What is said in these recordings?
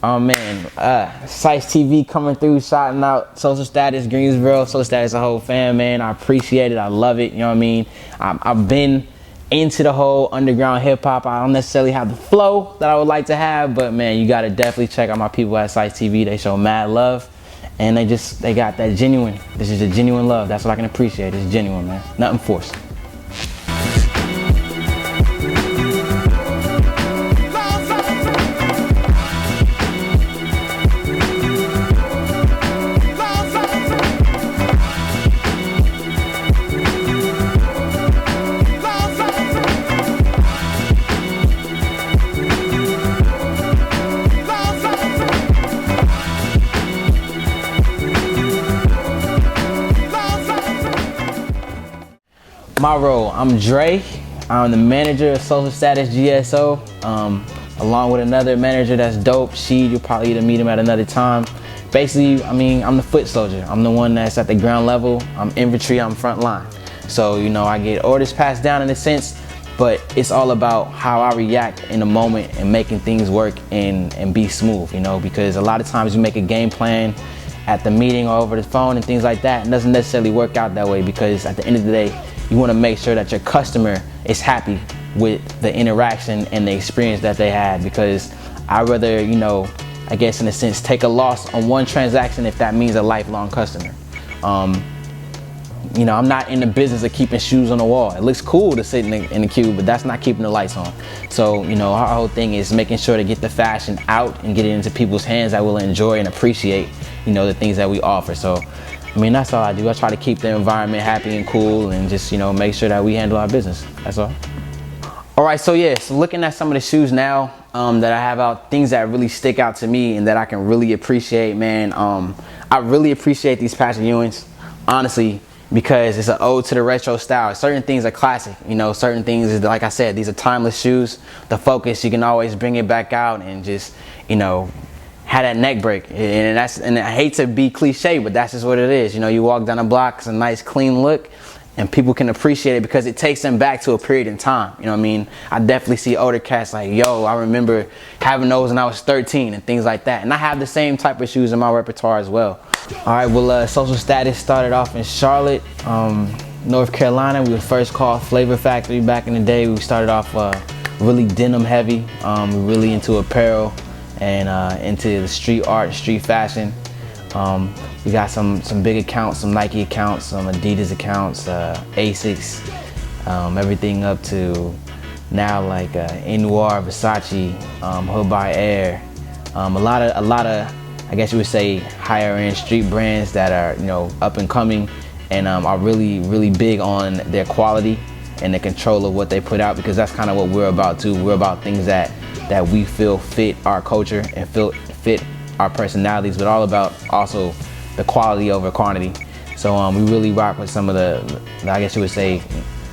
Oh man, CISETV coming through, shouting out Social Status Greensboro, Social Status, the whole fam, man. I appreciate it. I love it. You know what I mean? I've been into the whole underground hip hop. I don't necessarily have the flow that I would like to have, but man, you gotta definitely check out my people at CISETV. They show mad love, and they got that genuine. This is a genuine love. That's what I can appreciate. It's genuine, man. Nothing forced. My role, I'm Dre. I'm the manager of Social Status GSO, along with another manager that's dope, Sheed. You'll probably get to meet him at another time. Basically, I mean, I'm the foot soldier. I'm the one that's at the ground level. I'm infantry, I'm front line. So, you know, I get orders passed down in a sense, but it's all about how I react in the moment and making things work and be smooth, you know, because a lot of times you make a game plan at the meeting or over the phone and things like that. It doesn't necessarily work out that way, because at the end of the day, you want to make sure that your customer is happy with the interaction and the experience that they had, because I'd rather, you know, I guess in a sense, take a loss on one transaction if that means a lifelong customer. You know, I'm not in the business of keeping shoes on the wall. It looks cool to sit in the queue, but that's not keeping the lights on. So, you know, our whole thing is making sure to get the fashion out and get it into people's hands that will enjoy and appreciate, you know, the things that we offer. So, I mean, that's all I do. I try to keep the environment happy and cool and just, you know, make sure that we handle our business. That's all. All right, so yeah, so looking at some of the shoes now that I have out, things that really stick out to me and that I can really appreciate, man. I really appreciate these Patrick Ewings, honestly, because it's an ode to the retro style. Certain things are classic, you know, certain things, like I said, these are timeless shoes. The Focus, you can always bring it back out and just, you know, had that neck break, and I hate to be cliche, but that's just what it is. You know, you walk down the block, it's a nice clean look, and people can appreciate it because it takes them back to a period in time. You know what I mean? I definitely see older cats like, yo, I remember having those when I was 13 and things like that. And I have the same type of shoes in my repertoire as well. All right, well, Social Status started off in Charlotte, North Carolina. We were first called Flavor Factory back in the day. We started off really denim heavy, really into apparel and into the street art, street fashion. We got some big accounts, some Nike accounts, some Adidas accounts, Asics, everything up to now like Noir, Versace, Hood by Air, a lot of I guess you would say higher end street brands that are, you know, up and coming and are really big on their quality and the control of what they put out, because that's kind of what we're about too. We're about things that we feel fit our culture and fit our personalities, but all about also the quality over quantity. So we really rock with some of the, I guess you would say,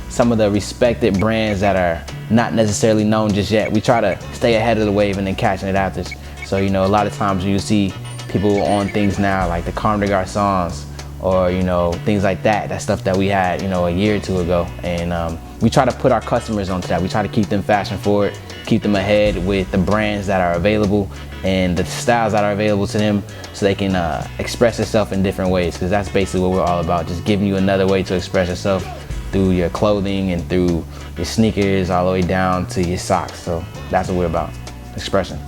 some of the respected brands that are not necessarily known just yet. We try to stay ahead of the wave and then catching it after. So, you know, a lot of times you see people on things now like the Comme des Garçons or, you know, things like that. That's stuff that we had, you know, a year or two ago. And we try to put our customers onto that. We try to keep them fashion forward, keep them ahead with the brands that are available and the styles that are available to them, so they can express themselves in different ways, because that's basically what we're all about, just giving you another way to express yourself through your clothing and through your sneakers all the way down to your socks. So that's what we're about, expression.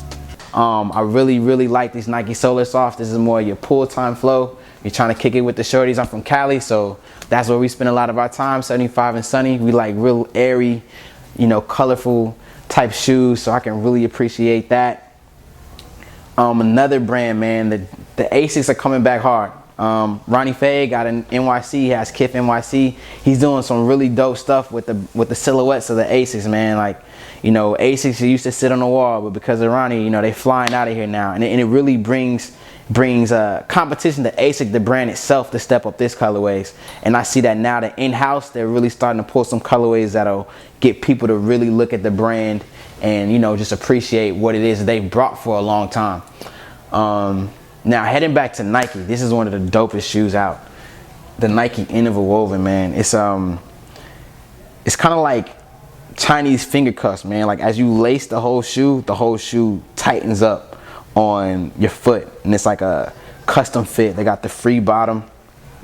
I really like these Nike Solar Soft. This is more your pull time flow. You're trying to kick it with the shorties. I'm from Cali, so that's where we spend a lot of our time, 75 and sunny. We like real airy, you know, colorful type shoes, so I can really appreciate that. Another brand, man, the Asics are coming back hard. Ronnie Faye got an NYC, he has Kith NYC. He's doing some really dope stuff with the silhouettes of the Asics, man. Like, you know, Asics used to sit on the wall, but because of Ronnie, you know, they flying out of here now, and it really brings competition to ASIC, the brand itself, to step up this colorways. And I see that now that in-house, they're really starting to pull some colorways that'll get people to really look at the brand and, you know, just appreciate what it is they've brought for a long time. Now heading back to Nike, this is one of the dopest shoes out. The Nike Interwoven, man. It's kind of like Chinese finger cuffs, man. Like as you lace the whole shoe tightens up on your foot, and it's like a custom fit. They got the free bottom,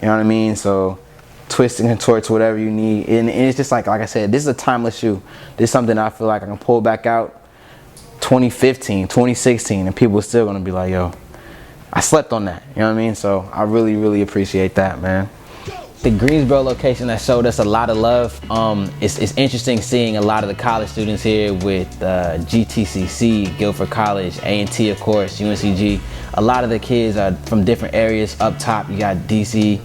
you know what I mean? So twist and contort to whatever you need, and it's just like I said, this is a timeless shoe. This is something I feel like I can pull back out 2015, 2016, and people are still gonna be like, yo, I slept on that, you know what I mean? So I really, really appreciate that, man. The Greensboro location that showed us a lot of love. It's interesting seeing a lot of the college students here with GTCC, Guilford College, A&T, of course, UNCG. A lot of the kids are from different areas. Up top, you got DC,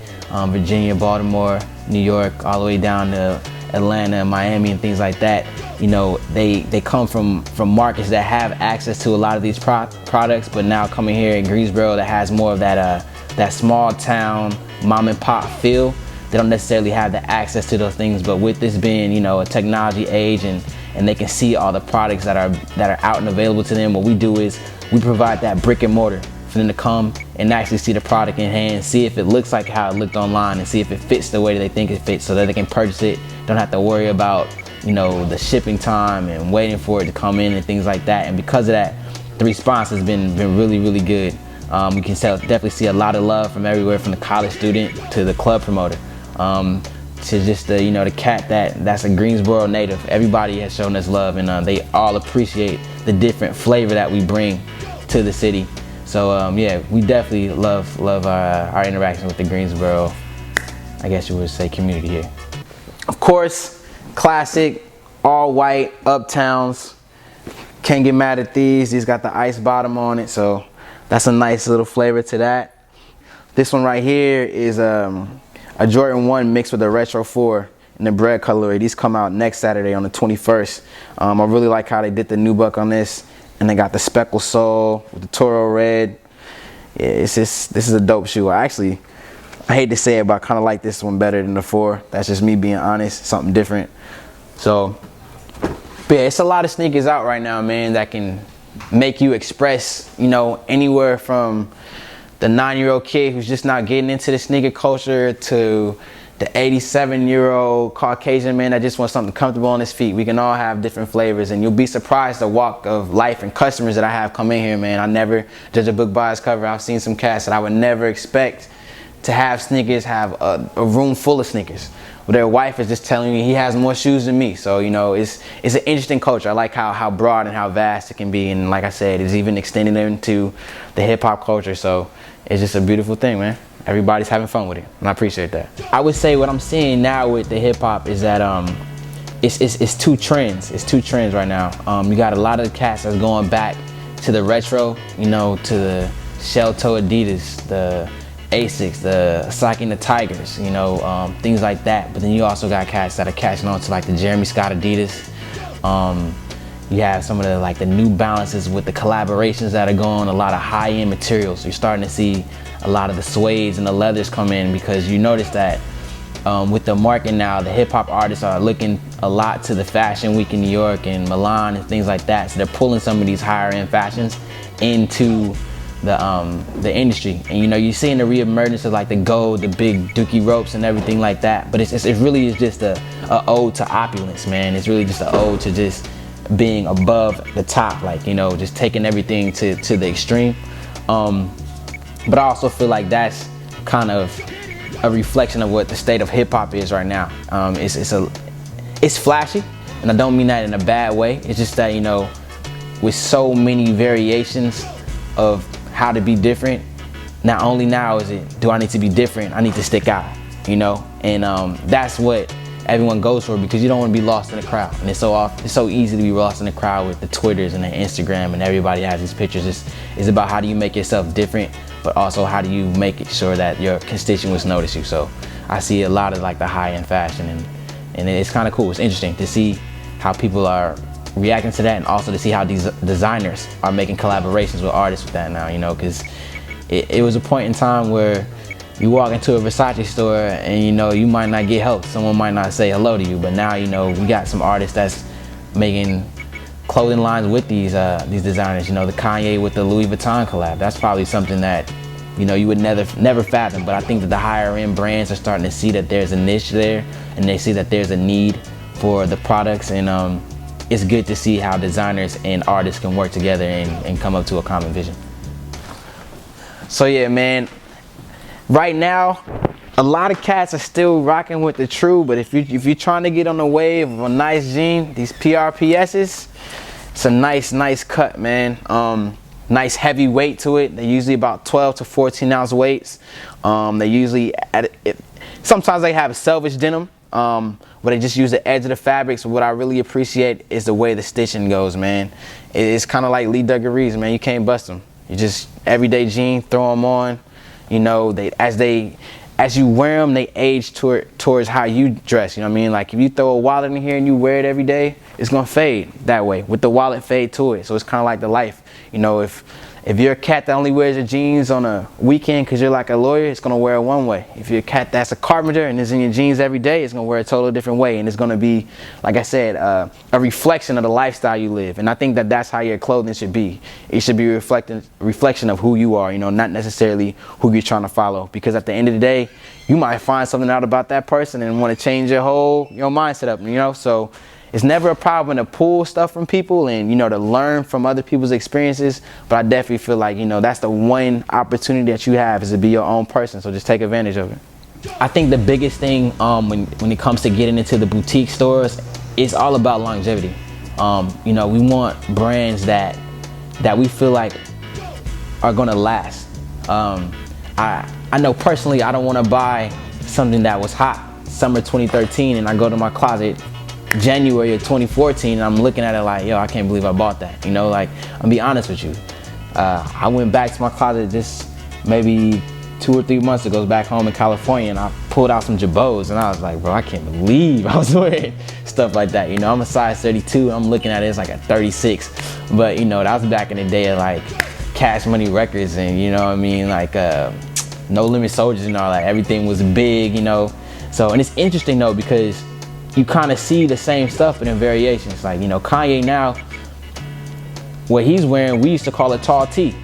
Virginia, Baltimore, New York, all the way down to Atlanta, Miami, and things like that. You know, they come from markets that have access to a lot of these products, but now coming here in Greensboro that has more of that small town mom and pop feel. They don't necessarily have the access to those things, but with this being, you know, a technology age, and they can see all the products that are out and available to them, what we do is we provide that brick and mortar for them to come and actually see the product in hand, see if it looks like how it looked online, and see if it fits the way that they think it fits, so that they can purchase it. Don't have to worry about, you know, the shipping time and waiting for it to come in and things like that. And because of that, the response has been really, really good. We can definitely see a lot of love from everywhere, from the college student to the club promoter, to just the, you know, the cat that's a Greensboro native. Everybody has shown us love, and they all appreciate the different flavor that we bring to the city. So yeah, we definitely love our interaction with the Greensboro, I guess you would say, community here. Of course, classic all white Uptowns. Can't get mad at these. These got the ice bottom on it, so that's a nice little flavor to that. This one right here is a Jordan 1 mixed with a Retro 4 in the bread colorway. These come out next Saturday on the 21st. I really like how they did the nubuck on this, and they got the speckle sole with the Toro red. Yeah, this is a dope shoe. I hate to say it, but I kind of like this one better than the 4. That's just me being honest, something different. So, but yeah, it's a lot of sneakers out right now, man, that can make you express, you know, anywhere from the 9-year-old kid who's just not getting into the sneaker culture to the 87-year-old Caucasian man that just wants something comfortable on his feet. We can all have different flavors, and you'll be surprised the walk of life and customers that I have come in here, man. I never judge a book by its cover. I've seen some cats that I would never expect to have sneakers, have a room full of sneakers. Well, their wife is just telling me he has more shoes than me. So, you know, it's an interesting culture. I like how broad and how vast it can be. And like I said, it's even extending into the hip hop culture. So it's just a beautiful thing, man. Everybody's having fun with it, and I appreciate that. I would say what I'm seeing now with the hip hop is that it's two trends. It's two trends right now. You got a lot of the cats that's going back to the retro, you know, to the shell toe Adidas, the Asics, the Saki and the Tigers, you know, things like that. But then you also got cats that are catching on to like the Jeremy Scott Adidas. You have some of the New Balances with the collaborations that are going, a lot of high-end materials. So you're starting to see a lot of the suedes and the leathers come in, because you notice that with the market now, the hip-hop artists are looking a lot to the Fashion Week in New York and Milan and things like that. So they're pulling some of these higher-end fashions into the industry. And you know, you're seeing the reemergence of like the gold, the big dookie ropes and everything like that. But it really is just a ode to opulence, man. It's really just an ode to just being above the top, like, you know, just taking everything to the extreme. But I also feel like that's kind of a reflection of what the state of hip hop is right now. It's flashy, and I don't mean that in a bad way. It's just that, you know, with so many variations of how to be different, not only now is it, do I need to be different, I need to stick out, you know? And that's what everyone goes for, because you don't want to be lost in the crowd. And it's so easy to be lost in the crowd with the Twitters and the Instagram, and everybody has these pictures. It's about how do you make yourself different, but also how do you make sure that your constituents notice you. So I see a lot of like the high-end fashion, and it's kind of cool. It's interesting to see how people are reacting to that, and also to see how these designers are making collaborations with artists with that now, you know, because it was a point in time where you walk into a Versace store and, you know, you might not get help. Someone might not say hello to you, but now, you know, we got some artists that's making clothing lines with these designers. You know, the Kanye with the Louis Vuitton collab. That's probably something that, you know, you would never fathom. But I think that the higher end brands are starting to see that there's a niche there, and they see that there's a need for the products. And it's good to see how designers and artists can work together and come up to a common vision. So yeah, man, right now a lot of cats are still rocking with the True, but if you're trying to get on the wave of a nice jean, these PRPS's, it's a nice cut, man. Nice heavy weight to it. They're usually about 12 to 14 ounce weights. They usually sometimes they have selvage denim, where they just use the edge of the fabrics. What I really appreciate is the way the stitching goes, man. It's kind of like Lee Dungarees, man. You can't bust them. You just everyday jean, throw them on. You know, as you wear them, they age towards how you dress. You know what I mean? Like if you throw a wallet in here and you wear it every day, it's gonna fade that way. With the wallet fade to it. So it's kind of like the life. You know, if you're a cat that only wears your jeans on a weekend because you're like a lawyer, it's gonna wear it one way. If you're a cat that's a carpenter and is in your jeans every day, it's gonna wear a totally different way, and it's gonna be, like I said, a reflection of the lifestyle you live. And I think that that's how your clothing should be. It should be a reflection of who you are. You know, not necessarily who you're trying to follow. Because at the end of the day, you might find something out about that person and want to change your mindset up. You know, so. It's never a problem to pull stuff from people and, you know, to learn from other people's experiences. But I definitely feel like, you know, that's the one opportunity that you have, is to be your own person. So just take advantage of it. I think the biggest thing when it comes to getting into the boutique stores, it's all about longevity. You know, we want brands that we feel like are going to last. I know personally, I don't want to buy something that was hot summer 2013 and I go to my closet January of 2014 and I'm looking at it like, yo, I can't believe I bought that. You know, like, I'll be honest with you. I went back to my closet just maybe 2 or 3 months ago, back home in California, and I pulled out some Jabots and I was like, bro, I can't believe I was wearing stuff like that. You know, I'm a size 32, I'm looking at it, it's like a 36. But, you know, that was back in the day of like Cash Money Records and, you know what I mean, like No Limit Soldiers and all that. Everything was big, you know. So, and it's interesting though, because you kind of see the same stuff but in variations. Like, you know, Kanye now, what he's wearing, we used to call it tall tee,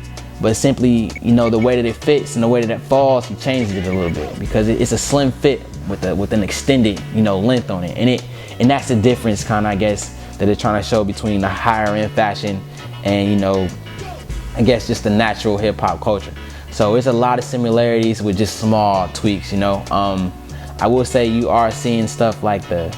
but simply, you know, the way that it fits and the way that it falls, he changed it a little bit because it's a slim fit with an extended, you know, length on it. And that's the difference, kind of, I guess, that they're trying to show between the higher end fashion and, you know, I guess just the natural hip hop culture. So it's a lot of similarities with just small tweaks, you know. I will say you are seeing stuff like the,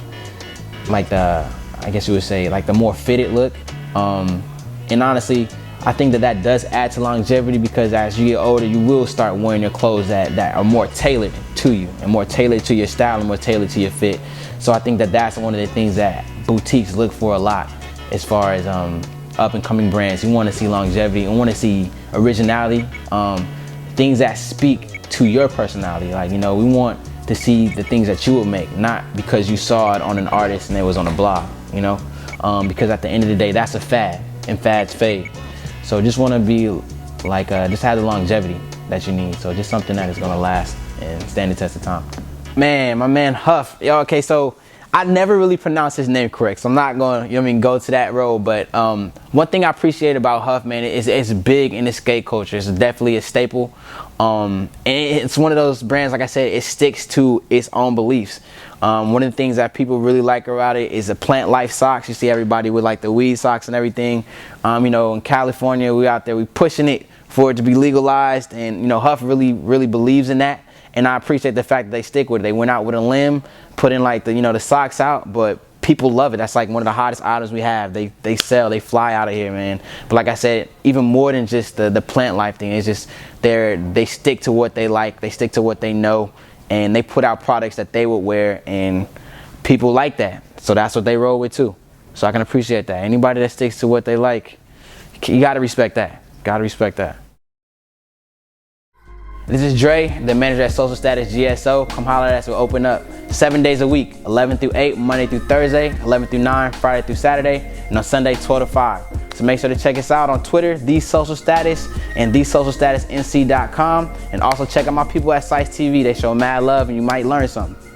I guess you would say, like the more fitted look. And honestly, I think that does add to longevity, because as you get older, you will start wearing your clothes that are more tailored to you and more tailored to your style and more tailored to your fit. So I think that that's one of the things that boutiques look for a lot as far as up and coming brands. You want to see longevity, you want to see originality, things that speak to your personality. Like, you know, we want to see the things that you would make, not because you saw it on an artist and it was on a blog, you know, because at the end of the day, that's a fad and fads fade. So just want to be like, just have the longevity that you need. So just something that is going to last and stand the test of time. Man, my man Huff. Yo, okay, so I never really pronounced his name correct, so I'm not going to, you know what I mean, go to that road. But one thing I appreciate about Huff, man, is it's big in the skate culture. It's definitely a staple. And it's one of those brands, like I said, it sticks to its own beliefs. One of the things that people really like about it is the plant life socks. You see everybody with like the weed socks and everything. You know, in California, we out there, we pushing it for it to be legalized. And, you know, Huff really believes in that. And I appreciate the fact that they stick with it. They went out with a limb, put in like the, you know, the socks out, but people love it. That's like one of the hottest items we have. They sell, they fly out of here, man. But like I said, even more than just the plant life thing, it's just they stick to what they like, they stick to what they know, and they put out products that they would wear, and people like that. So that's what they roll with too. So I can appreciate that. Anybody that sticks to what they like, you gotta respect that. Gotta respect that. This is Dre, the manager at Social Status GSO. Come holler at us. We'll open up 7 days a week, 11 through 8, Monday through Thursday, 11 through 9, Friday through Saturday, and on Sunday, 12 to 5. So make sure to check us out on Twitter, TheSocialStatus, and TheSocialStatusNC.com. And also check out my people at CISETV. They show mad love and you might learn something.